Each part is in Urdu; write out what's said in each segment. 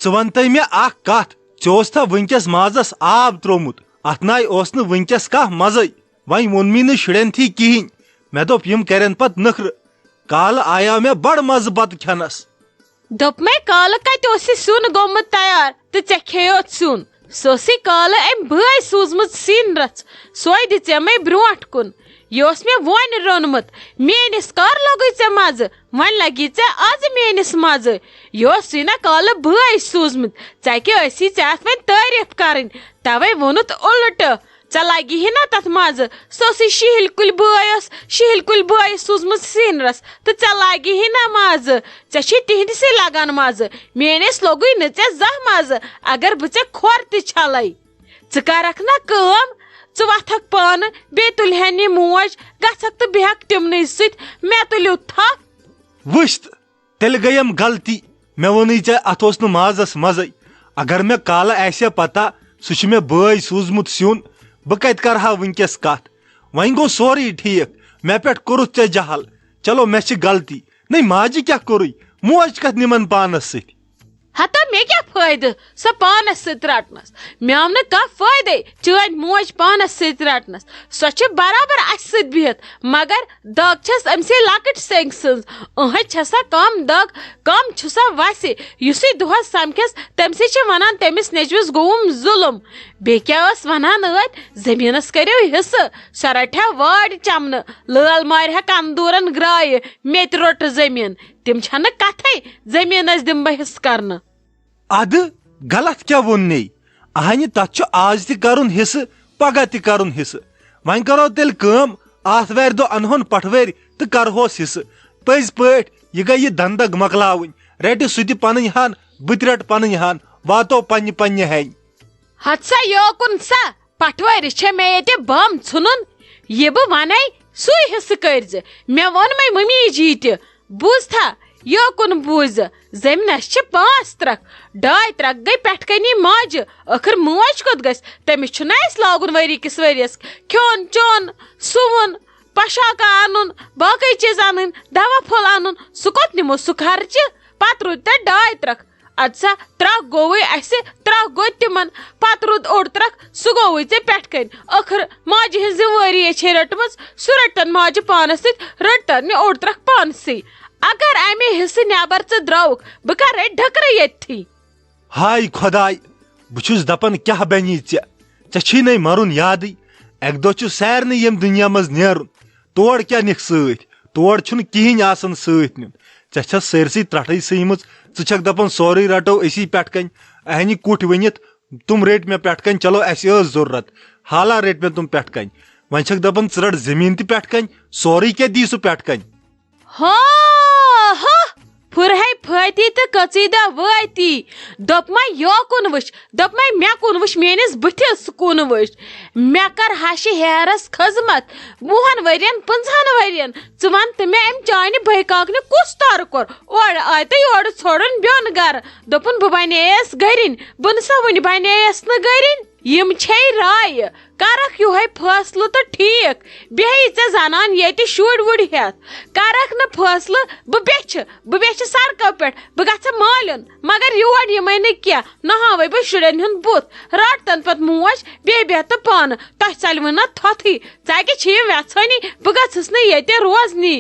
ونت مے اخ کت ژےٚ ونکس مازس آب ترومت ات ناے اوس نہٕ ونکس کانٛہہ مزے وۄنۍ ووٚن نہٕ شُرٮ۪ن تھی کہیٖنۍ مےٚ دوٚپ یِم کرن پتہٕ نخرٕ کالہٕ آیاو مےٚ بڑٕ مزٕ بتہٕ کھٮ۪نس دوٚپ مے کالہٕ کتہِ اوسُے سیُن گوٚمُت تیار تہٕ ژےٚ کھیوت سیُن سۄ ٲسٕے کالہٕ أمۍ بٲے سوٗزمٕژ سِنۍ رژھ سۄے دِ ژےٚ مے برونٛٹھ کُن یہِ اوس مےٚ وۄنۍ روٚنمُت میٲنِس کر لوگُے ژےٚ مزٕ وۄنۍ لگی ژےٚ آز میٲنِس مزٕ یہِ اوسُے نا کالہٕ بٲے سوٗزمُت ژےٚ کیٛاہ ٲسی ژےٚ اتھ وۄنۍ تعریٖف کرٕنۍ توے ووٚنُتھ اُلٹہٕ ژےٚ لگی ہے نا تتھ مزٕ سۄ ٲسٕے شِہِلۍ کُلۍ بٲے سوٗزمٕژ سِنۍ رژھ تہٕ ژےٚ لگی ہے نا مزٕ ژےٚ چھُے تِہنٛدسٕے لگان مزٕ میٲنِس لوگُے نہٕ ژےٚ زانٛہہ مزٕ اگر بہٕ ژےٚ کھۄر تہِ چھلے ژٕ کرکھ نا کٲم ژٕ وۄتھکھ پانہٕ بیٚیہِ تُلہن یہِ موج گژھکھ تہٕ بیہکھ تِمنٕے سۭتۍ مےٚ تُلیو تھپھ وٕچھ تہٕ تیٚلہِ گٔیم غلطی مےٚ ووٚنُے ژےٚ اتھ اوس نہٕ مازس مزے اگر مےٚ کالہٕ آسہِ ہا پتہ سُہ چھُ مےٚ بٲے سوٗزمُت سیُن بہٕ کتہِ کرٕ ہا ونکیٚس کتھ وۄنۍ گوٚو سورُے ٹھیٖک مےٚ پٮ۪ٹھ کوٚرُتھ ژےٚ جہل چلو مےٚ چھِ غلطی نَے ماجہِ کیٛاہ کوٚرُے موج کتھ نِمن پانس سۭتۍ ہتا مےٚ کیٛاہ فٲیدٕ سۄ پانس سۭتۍ رٹنس مےٚ آو نہٕ کانٛہہ فٲیدے چٲنۍ موج پانس سۭتۍ رٹنس سۄ چھِ برابر اسہِ سۭتۍ بِہِتھ مگر دگ چھس أمسٕے لۄکٕٹ سنگہِ سٕنٛز أہنٛدِ چھسا کم دگ کم چھُ سا وسہِ یُسے دۄہس سمکھٮ۪س تٔمسٕے چھِ ونان تٔمِس نیچوِس گوٚوُم ظُلم بیٚیہِ کیٛاہ ٲس ونان ٲدۍ زٔمیٖنس کٔرِو حصہٕ سۄ رٹہِ ہا وارِ چمنہٕ لٲل مارِ ہا کندوٗرن گرایہِ مےٚ تہِ روٚٹ زٔمیٖن تِم چھنہٕ کتھے زٔمیٖنس دِمہٕ بہٕ حصہٕ کرنہٕ ادٕ غلط کیٛاہ ووٚننے اہنہِ تتھ چھُ آز تہِ کرُن حصہٕ پگاہ تہِ کرُن حصہٕ وۄنۍ کرو تیٚلہِ کٲم آتھوارِ دۄہ انہون پٹھوٲرۍ تہٕ کرہوس حصہٕ پٔزۍ پٲٹھۍ یہِ گٔیہِ دندگ مۄکلاوٕنۍ رٹہِ سُہ تہِ پنٕنۍ ہن بہٕ تہِ رٹہٕ پنٕنۍ ہن واتو پننہِ پننہِ ہنہِ ہت سا یوکُن سا پٹھوٲرِس چھےٚ مےٚ ییٚتہِ بم ژھُنُن یہِ بہٕ ونے سُے حصہٕ کٔرزِ مےٚ ووٚنمے ممی جی تہِ بوٗزتھا یوکُن بوٗزِ زٔمیٖنس چھِ 5 ترکھ 2 ترکھ گٔے پٮ۪ٹھٕ کنی ماجہِ ٲخٕر موج کوٚت گژھِ تٔمِس چھُنہ اسہِ لاگُن ؤری کِس ؤرِیس کھیوٚن چوٚن سُوُن پۄشاکہ انُن باقٕے چیٖز انٕنۍ دوا پھوٚل انُن سُہ کوٚت نِمو سُہ خرچہِ پتہٕ روٗدۍ تتہِ 2 ترکھ اد سا 3 گوٚوٕے اسہِ 3 گوٚو تِمن پتہٕ روٗد 1 ترکھ سُہ گوٚوٕے ژےٚ پٮ۪ٹھٕ کَنۍ ٲخٕر ماجہِ ہٕنٛز ذِموٲری چھے رٔٹمٕژ سُہ رٔٹتن ماجہِ پانس سۭتۍ رٔٹتن یہِ 1 ترکھ پانسٕے اگر امہِ حصہٕ نٮ۪بر ژٕ درٛاوُکھ بہٕ کر رٔٹۍ ڈھٔکرٕ ییٚتھی ہاے خۄداے بہٕ چھُس دپان کیٛاہ بنی ژےٚ چھی نَے مرُن یادٕے اکہِ دۄہ چھُ سارنٕے ییٚمہِ دُنیا منٛز نیرُن تور کیٛاہ نِکھ سۭتۍ تور چھُنہٕ کِہینۍ آسان سۭتۍ نیُن ژےٚ چھس سٲرسٕے ترٛٹھٕے سٕیمٕژ ژٕ چھکھ دپان سورُے رٹو أسی پٮ۪ٹھٕ کنۍ اہنہِ کُٹھ ؤنِتھ تِم رٔٹۍ مےٚ پٮ۪ٹھٕ کنۍ چلو اسہِ ٲس ضروٗرت حالہ رٔٹۍ مےٚ تِم پٮ۪ٹھٕ کنۍ وۄنۍ چھکھ دپان ژٕ رٹ زٔمیٖن تہِ پٮ۪ٹھٕ کنۍ سورُے کیٛاہ دی سُہ پٮ۪ٹھٕ کنۍ پھُرہے پھٲتی تہٕ کٔژیٖدا وٲتی دوٚپمے یوکُن وٕچھ دوٚپمے مےٚ کُن وٕچھ میٲنِس بٕتھِس کُن وٕچھ مےٚ کر ہشہِ ہیرس خٔذمت 10 ؤرین 15 ؤرین ژٕ ون تہٕ مےٚ امہِ چانہِ بٔے کاکنہِ کُس تارٕ کوٚر اورٕ آے تہٕ یورٕ ژھوڑُن بیوٚن گرٕ دوٚپُن بہٕ بنییس گرِنۍ بہٕ نہٕ سا وُنہِ بنییس نہٕ گرِنۍ یِم چھے رایہِ کرکھ یِہوے فٲصلہٕ تہٕ ٹھیٖک بیٚہہِ ژےٚ زنان ییٚتہِ شُرۍ وُرۍ ہٮ۪تھ کرکھ نہٕ فٲصلہٕ بہٕ بیچھِ سڑکو پٮ۪ٹھ بہٕ گژھٕ مالیُن مگر یور یِمے نہٕ کینٛہہ نہ ہاوے بہٕ شُرٮ۪ن ہُنٛد بُتھ رٹتن پتہٕ موج بیٚیہِ بیٚہتہٕ پانہٕ تۄہہِ ژلوٕ نا تھوٚتھٕے ژٕ کیٛاہ چھِ یِم ویژھٲنی بہٕ گژھٕس نہٕ ییٚتہِ روزنی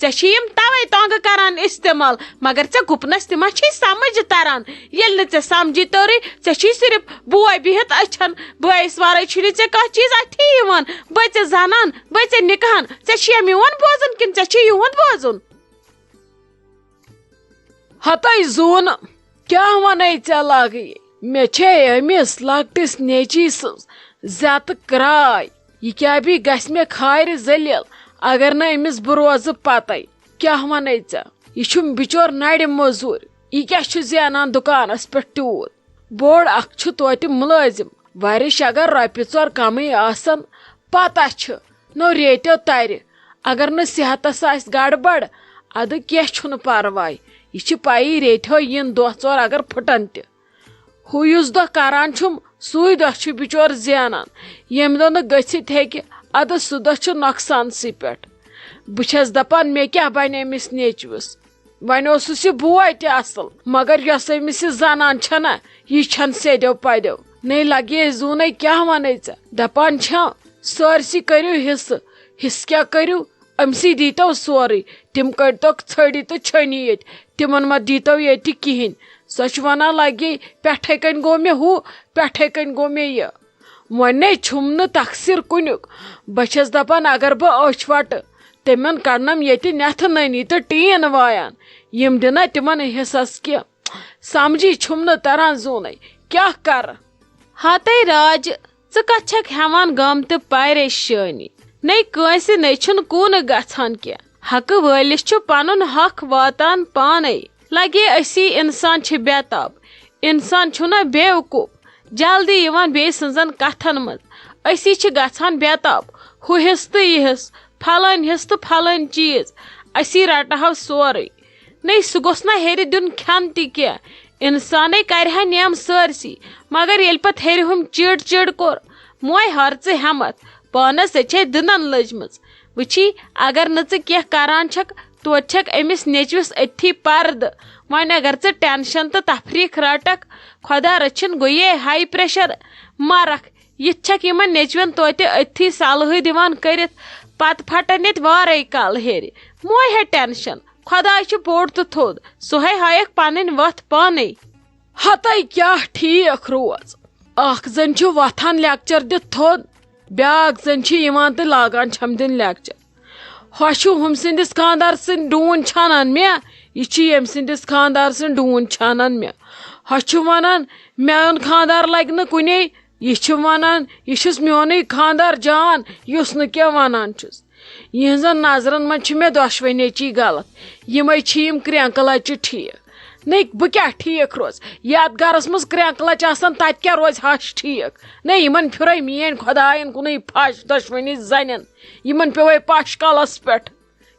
ژےٚ چھی یِم توے تنٛگ کران استعمال مگر ژےٚ گُپنس تہِ ما چھے سمجھ تران ییٚلہِ نہٕ ژےٚ سمجھی توٚرُے ژےٚ چھی صرف بوے بِہِتھ أچھن بٲیِس ورٲے چھُنہٕ ژےٚ کانٛہہ چیٖز اتھی یِوان بٔے ژےٚ زنان بٔے ژےٚ نِکہان ژےٚ چھُیا میون بوزُن کِنہٕ ژےٚ چھُے یِہُنٛد بوزُن ہتے زوٗنہٕ کیٛاہ ونے ژےٚ لاگہٕ مےٚ چھے أمِس لۄکٹِس نیچی سٕنٛز زیتہٕ کراے یہِ کیٛاہ بھی گژھِ مےٚ کھارِ ذٔلیل اگر نہٕ أمِس بہٕ روزٕ پتے کیٛاہ ونے ژےٚ یہِ چھُ بِچور نرِ موٚزوٗر یہِ کیٛاہ چھُ زینان دُکانس پٮ۪ٹھ تیوٗت بوٚڑ اکھ چھُ توتہِ مُلٲزِم ؤرِش اگر 2 ژور کمٕے آسن پتہ چھِ نو ریٹو ترِ اگر نہٕ صحتس آسہِ گڑبڑ ادٕ کینٛہہ چھُنہٕ پرواے یہِ چھِ پیی ریٹھو یِن 2 ژور اگر پھٕٹن تہِ ہُہ یُس دۄہ کران چھُم سُے دۄہ چھُ بِچور زینان ییٚمہِ دۄہ نہٕ گٔژھِتھ ہیٚکہِ ادٕ سُہ دۄہ چھُ نۄقصانسٕے پٮ۪ٹھ بہٕ چھس دپان مےٚ کیٛاہ بنہِ أمِس نیچوِس ون اوسس یہ بوے تہ اصل مگر یس أمس یہ زنان چھنا یہ چھن سیدو پدو نہیں لگے زونے کیا ونے دپان چھا سارسی کرو حصہ کیا کرو امسی دیتو سوری تم کڑتوک ژھڑی تو چھنی یت تمن ما دیتو یہ کہین سچ ونان لگے پٹھے کن گو مے ہو پٹھے کن گو مے یہ ونے چھم نہ تقصیر کنیک بچس دپان اگر بہ أچھ وٹ تمن کڑنم یہ نتھ ننی تو ٹین وایان یم دنا تمن حصس کی سمجھی چھم نہ تران زونے کیا کر ہتے راج ژٕ کتھ چھکھ ہیوان غم تہٕ پریشٲنی نٔے کٲنٛسہِ نٔے چھُنہٕ کُن گژھان کینٛہہ حقہٕ وٲلِس چھُ پنُن حق واتان پانے لگے أسی انسان چھِ بےتاب انسان چھُنہ بیوقوٗف جلدی یِوان بیٚیہِ سٕنٛزن کتھن منٛز أسی چھِ گژھان بےتاب ہُہ حصہٕ تہٕ یہِ حصہٕ پھلٲنۍ حصہٕ تہٕ پھلٲنۍ چیٖز أسی رٹہو سورُے نٔے سُہ گوٚژھ نہ ہیٚرِ دیُن کھٮ۪ن تہِ کینٛہہ انسانے کرِہا نیم سٲرسی مگر ییٚلہِ پتہٕ ہیٚرِ ہُم چِڑ چِڑ کوٚر موے ہرژٕ ہٮ۪متھ پانس ژےٚ دٕنن لٔجمٕژ وٕچھی اگر نہٕ ژٕ کینٛہہ کران چھکھ توتہِ چھکھ أمِس نیچوِس أتھی پردٕ وۄنۍ اگر ژٕ ٹینشن تہٕ تفریٖق رٹکھ خۄدا رٔچھِنۍ گوٚیے ہاے پریشر مرکھ یِتھ چھکھ یِمن نیچوین توتہِ أتھی صلحہٕ دِوان کٔرِتھ پتہٕ پھٹن ییٚتہِ وارے کال ہیٚرِ موے ہے ٹینشن خۄداے چھُ بوٚڑ تہٕ تھوٚد سُہے ہایکھ پنٕنۍ وتھ پانے ہتے کیا ٹھیک روز اخ زن چھُ وتھان لیکچر دِتھ تھوٚد بیاکھ زن چھِ یِوان تہٕ لاگان چھم دِنۍ لیکچر ہۄ چھُ ہُم سٕنٛدِس خانٛدار سٕنٛدۍ ڈوٗنۍ چھانان مےٚ یہِ چھِ ییٚمہِ سٕنٛدِس خانٛدار سٕنٛدۍ ڈوٗنۍ چھانان مےٚ ہۄ چھُ ونان میون خانٛدار لگہِ نہٕ کُنے یہِ چھُ ونان یہِ چھُس میونُے خانٛدار جان یُس نہٕ کینٛہہ ونان چھُس یِہنٛزن نظرن منٛز چھِ مےٚ دۄشوٕنی چی غلط یِمے چھِ یِم کرٛینٛکہٕ لچہِ ٹھیک نٔے بہٕ کیٛاہ ٹھیک روز یتھ گرس منٛز کرٛینٛکہٕ لچہِ آسان تتہِ کیٛاہ روزِ ہش ٹھیک نٔے یِمن پھِرے میٲنۍ خۄداین کُنُے پھش دۄشوٕنی زنٮ۪ن یِمن پیوے پش کالس پٮ۪ٹھ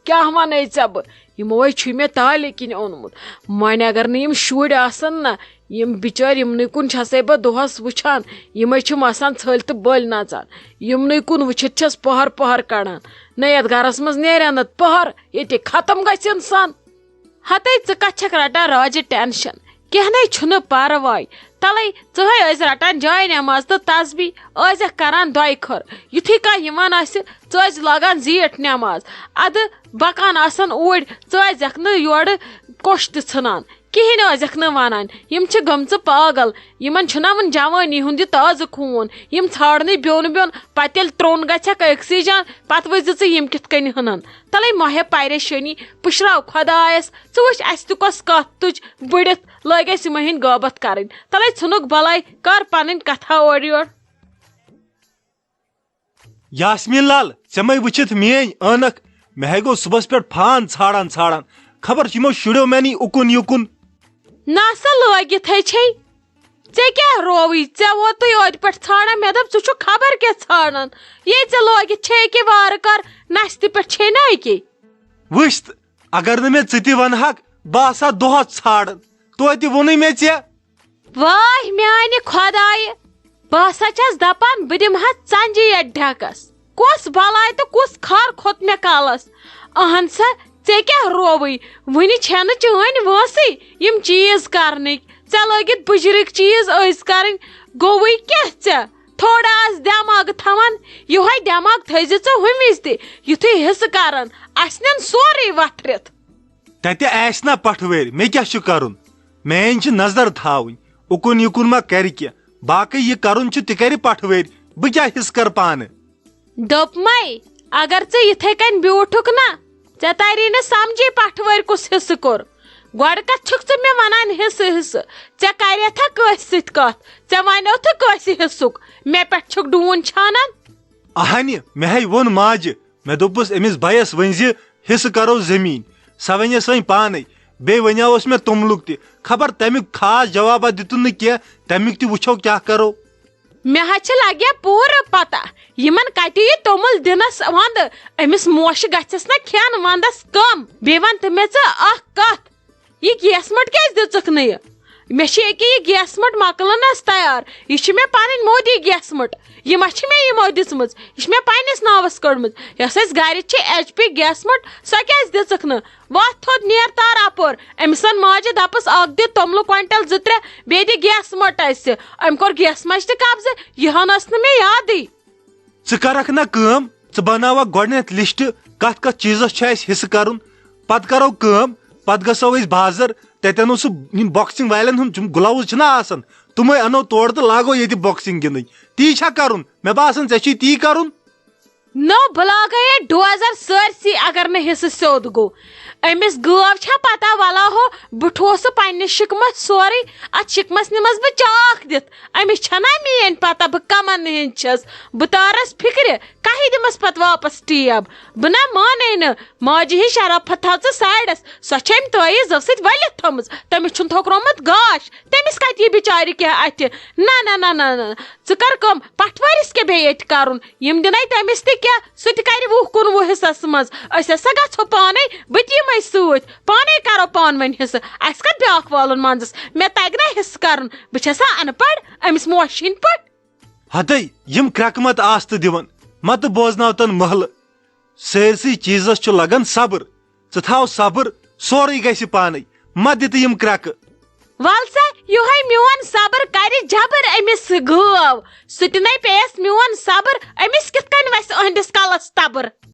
کیٛاہ ونے ژےٚ بہٕ یِموے چھُ مےٚ تالہِ کِنۍ اوٚنمُت وۄنۍ اگر نہٕ یِم شُرۍ آسن نا یِم بِچٲرۍ یِمنٕے کُن چھسے بہٕ دۄہس وٕچھان یِمے چھِم آسان ژھٔلۍ تہٕ بٔلۍ نژان یِمنٕے کُن وٕچھِتھ چھس پہر پہر کڑان نہ یتھ گرس منٛز نیرِ نہٕ پہر ییٚتہِ ختم گژھِ انسان ہتے ژٕ کتھ چھکھ رٹان راجہِ ٹینشن کینٛہہ نَے چھُنہٕ پرواے تلے ژٕہے ٲسۍ رٹان جاے نٮ۪ماز تہٕ تسبیح ٲسکھ کران دۄیہِ خٲر یُتھُے کانٛہہ یِوان آسہِ ژٕ ٲسۍ لاگان زیٖٹھ نٮ۪ماز ادٕ بکان آسان اوٗرۍ ژٕ ٲسکھ نہٕ یورٕ کوٚش تہِ ژھٕنان کہینۍ ٲسکھ نہٕ ونان یِم چھِ گٔمژٕ پاگل یِمن چھُنہ وُنہِ جوٲنی ہُنٛد یہِ تازٕ خوٗن یِم ژھانڈنٕے بیوٚن بیوٚن پتہٕ ییٚلہِ ترٛوٚن گژھٮ۪کھ أکسٕے جان پتہٕ وٕچھزِ ژٕ یِم کِتھ کٔنۍ ہٕنن تلے ماہے پریشٲنی پُشراو خۄدایس ژٕ وٕچھ اسہِ تہِ کۄس کتھ تُج بٔڑِتھ لٲگۍ أسۍ یِمے ہِنٛدۍ غٲبت کرٕنۍ تلے ژھٕنُکھ بلاے کر پنٕنۍ کتھا اورٕ یور یاسمیٖن لال ژےٚ مے وٕچھِتھ میٲنۍ ٲنکھ مےٚ ہے گوٚو صبحس پٮ۪ٹھ فان ژھانڈان ژھانڈان خبر یِمو شُرٮ۪و مےٚ نی اُکُن یُکُن ناسا لٲگِتھے چھے ژےٚ کیٛاہ رووٕے ژےٚ ووتُے ٲدۍ پٮ۪ٹھ ژھانڈان مےٚ دوٚپ ژٕ چھُکھ خبر کیٛاہ ژھانڈان ییٚلہِ ژےٚ لٲگِتھ چھے کہِ وارٕ کار نستہِ پٮ۪ٹھ چھے نا اکے وٕچھ تہٕ اگر نہٕ مےٚ ژٕ تہِ ونہکھ بہٕ آسہٕ ہا دۄہس ژھانڈان توتہِ ووٚنُے مےٚ ژےٚ واے میانہِ خۄدایہِ بہٕ ہسا چھس دپان بہٕ دِمہا ژنجہِ یتھ ڈھیکس کۄس بلاے تہٕ کُس کھار کھوٚت مےٚ کالس اہن سا ژےٚ کیٛاہ رووٕے وُنہِ چھنہٕ چٲنۍ وٲنسٕے یِم چیٖز کرنٕکۍ ژےٚ لٲگِتھ بٕجرٕکۍ چیٖز ٲسۍ کرٕنۍ گوٚوٕے کیٛاہ ژےٚ تھوڑا آس دٮ۪ماغ تھاوان یِہوے دٮ۪ماغ تھٲیزِ ژٕ ہُمہِ وِزِ تہِ یُتھُے حصہٕ کران اسہِ نِن سورُے وتھرِتھ تتہِ آسہِ نا پٹھوٲرۍ مےٚ کیٛاہ چھُ کرُن میٲنۍ چھِ نظر تھاوٕنۍ اُکُن یُکُن ما کرِ کینٛہہ باقٕے یہِ کرُن چھُ تہِ کرِ پٹھوٲرۍ بہٕ کیٛاہ حصہٕ کرٕ پانہٕ دوٚپمے اگر ژٕ یِتھے کٔنۍ بیوٗٹھُکھ نا ژےٚ تری نہٕ سمجھی پٹھوٲرۍ کُس حصہٕ کوٚر گۄڈٕ کتھ چھُکھ ژٕ مےٚ ونان حصہٕ حصہٕ ژےٚ کریتھا کٲنٛسہِ سۭتۍ کتھ ژےٚ ونیوتھٕ کٲنٛسہِ حصُک مےٚ پٮ۪ٹھ چھُکھ ڈوٗنۍ چھانان اہنہِ مےٚ ہے ووٚن ماجہِ مےٚ دوٚپُس أمِس بایس ؤنزِ حصہٕ کرو زٔمیٖن سۄ ونیس وۄنۍ پانے بیٚیہِ ونیوس مےٚ توٚملُک تہِ خبر تمیُک خاص جوابا دِتُن نہٕ کینٛہہ تمیُک تہِ وٕچھو کیٛاہ کرو مےٚ حظ چھِ لگیا پوٗرٕ پتہ یِمن کتہِ یہِ توٚمُل دِنس ونٛدٕ أمِس موشہِ گژھٮ۪س نا کھٮ۪ن ونٛدس کم بیٚیہِ ون تہٕ مےٚ ژٕ اکھ کتھ یہِ گیس مٔٹ کیٛازِ دِژٕکھ نہٕ یہِ مے یہ گیس مٹ مکلنس تیار یہ مے پن مودی گیس مٹ یہ مے یمو دژمٕژ یہ مے پنس ناوس کٔڑمٕژ یۄس اسہِ گرِ چھِ HP گیس مٹ سۄ کیازِ دِژٕکھ نہٕ وتھ تھوٚد نیر تار اپور أمِسن ماجہِ دپس اکھ دِ توٚملہٕ کوینٹل 2-3 بیٚیہِ دِ گیس مٹ اسہِ أمۍ کوٚر گیس مچ تہِ قبضہٕ یہِ ہن ٲس نہٕ مےٚ یادٕے ژٕ کرکھ نا کٲم ژٕ بناوکھ گۄڈنیتھ لسٹ کتھ کتھ چیزس چھُ اسہِ حصہٕ کرُن پتہٕ کرو کٲم پتہٕ گژھو أسۍ بازر تتہِ انو سُہ یِم بۄکسِنگ والٮ۪ن ہُنٛد گُلاوٕز چھِنا آسان تِمے انو تورٕ تہٕ لاگو ییٚتہِ بۄکسِنگ گِنٛدٕنۍ تی چھا کرُن مےٚ باسان ژےٚ چھُے تی کرُن نو بہٕ لاگے ڈوزر سٲرسٕے اگر نہٕ حصہٕ سیوٚد گوٚو أمِس گٲو چھا پتہ ولاہو بہٕ ٹھوس سُہ پننِس شِکمس سورُے اتھ شِکمس نِمس بہٕ چاکھ دِتھ أمِس چھنا میٲنۍ پتہ بہٕ کمن ہٕنٛدۍ چھس بہٕ تارس فکرِ کہے دِمس پتہٕ واپس ٹیب بہٕ نا مانے نہٕ ماجہِ ہٕنٛز شرافت تھاو ژٕ سایڈس سۄ چھِ أمۍ تٲیٖز سۭتۍ ؤلِتھ تھٲومٕژ تٔمِس چھُن تھوٚکرومُت گاش تٔمِس کتہِ یی بِچارِ کینٛہہ اتھِ نہ نہ نہ نہ ژٕ کر کٲم پٹھوٲرِس کیٛاہ بیٚیہِ ییٚتہِ کرُن یِم دِنے تٔمِس تہِ کینٛہہ سُہ تہِ کرِ 20-21 حصس منٛز أسۍ ہسا گژھو پانے بہٕ تہِ یِمے سۭتۍ پانے کرو پانہٕ ؤنۍ حصہٕ اسہِ کتھ بیاکھ والُن منٛزس مےٚ تگہِ نا حصہٕ کرُن بہٕ چھسا ان پڑھ أمِس موشہِ ہِنٛدۍ پٲٹھۍ ہتے یم کرٛٮ۪کہٕ مت آستہٕ دِوان متہٕ بوزناوتن محلہٕ سٲرسٕے چیٖزس چھُ لگان صبر ژٕ تھاو صبر سورُے گژھِ پانے مہ دِ تہٕ یم کرٛٮ۪کہٕ ول سا یِہوے میون صبر کرِ جبر أمِس گٲو سُہ تہِ نَے پییس میون صبر أمِس کِتھ کٔنۍ وسہِ أہنٛدِس کلس تبر